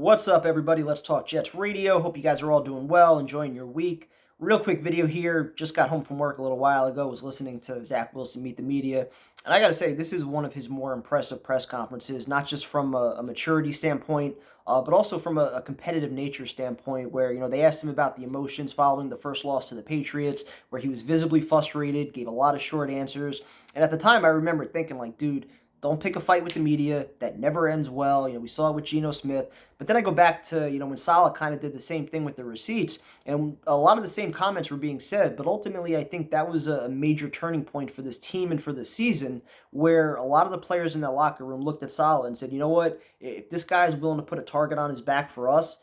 What's up, everybody? Let's Talk Jets Radio. Hope you guys are all doing well, enjoying your week. Real quick video here. Just got home from work a little while ago. Was listening to Zach Wilson meet the media. And I got to say, this is one of his more impressive press conferences, not just from a maturity standpoint, but also from a competitive nature standpoint, where, they asked him about the emotions following the first loss to the Patriots, where he was visibly frustrated, gave a lot of short answers. And at the time, I remember thinking, like, dude, don't pick a fight with the media. That never ends well. We saw it with Geno Smith. But then I go back to, when Saleh kind of did the same thing with the receipts, and a lot of the same comments were being said. But ultimately, I think that was a major turning point for this team and for the season, where a lot of the players in that locker room looked at Saleh and said, you know what, if this guy is willing to put a target on his back for us,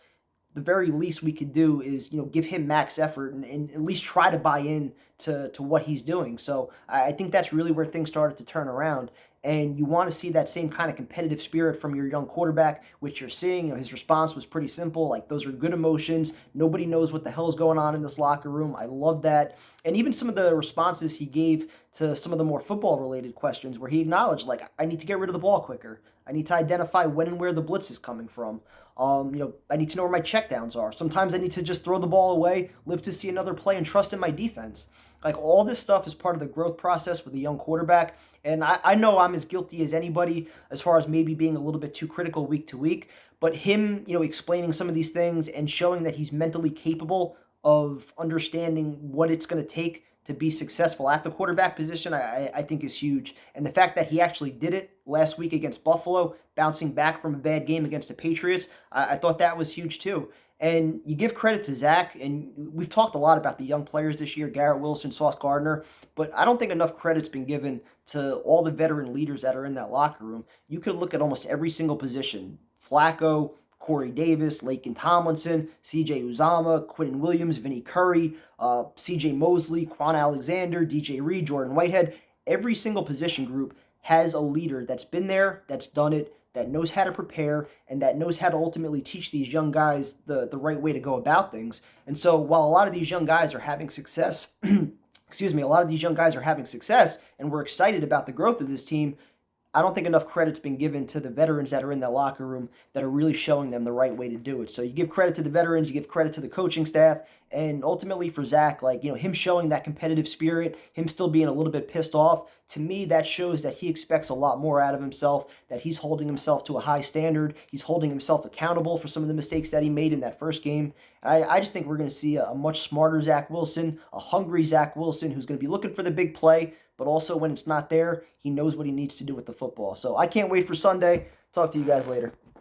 the very least we could do is, give him max effort and at least try to buy in to what he's doing. So I think that's really where things started to turn around. And you want to see that same kind of competitive spirit from your young quarterback, which you're seeing. His response was pretty simple. Like, those are good emotions. Nobody knows what the hell is going on in this locker room. I love that. And even some of the responses he gave to some of the more football-related questions, where he acknowledged, like, I need to get rid of the ball quicker. I need to identify when and where the blitz is coming from. I need to know where my checkdowns are. Sometimes I need to just throw the ball away, live to see another play, and trust in my defense. Like, all this stuff is part of the growth process with a young quarterback. And I know I'm as guilty as anybody as far as maybe being a little bit too critical week to week. But him, explaining some of these things and showing that he's mentally capable of understanding what it's going to take to be successful at the quarterback position, I think is huge. And the fact that he actually did it last week against Buffalo, bouncing back from a bad game against the Patriots, I thought that was huge too. And you give credit to Zach, and we've talked a lot about the young players this year, Garrett Wilson, Sauce Gardner, but I don't think enough credit's been given to all the veteran leaders that are in that locker room. You could look at almost every single position. Flacco, Corey Davis, Laken Tomlinson, C.J. Uzama, Quentin Williams, Vinny Curry, C.J. Mosley, Quan Alexander, D.J. Reed, Jordan Whitehead. Every single position group has a leader that's been there, that's done it, that knows how to prepare, and that knows how to ultimately teach these young guys the right way to go about things. And so while a lot of these young guys are having success, a lot of these young guys are having success, and we're excited about the growth of this team, I don't think enough credit's been given to the veterans that are in that locker room that are really showing them the right way to do it. So you give credit to the veterans, you give credit to the coaching staff, and ultimately for Zach, him showing that competitive spirit, him still being a little bit pissed off, to me that shows that he expects a lot more out of himself, that he's holding himself to a high standard, he's holding himself accountable for some of the mistakes that he made in that first game. I just think we're going to see a much smarter Zach Wilson, a hungry Zach Wilson who's going to be looking for the big play, but also when it's not there, he knows what he needs to do with the football. So I can't wait for Sunday. Talk to you guys later.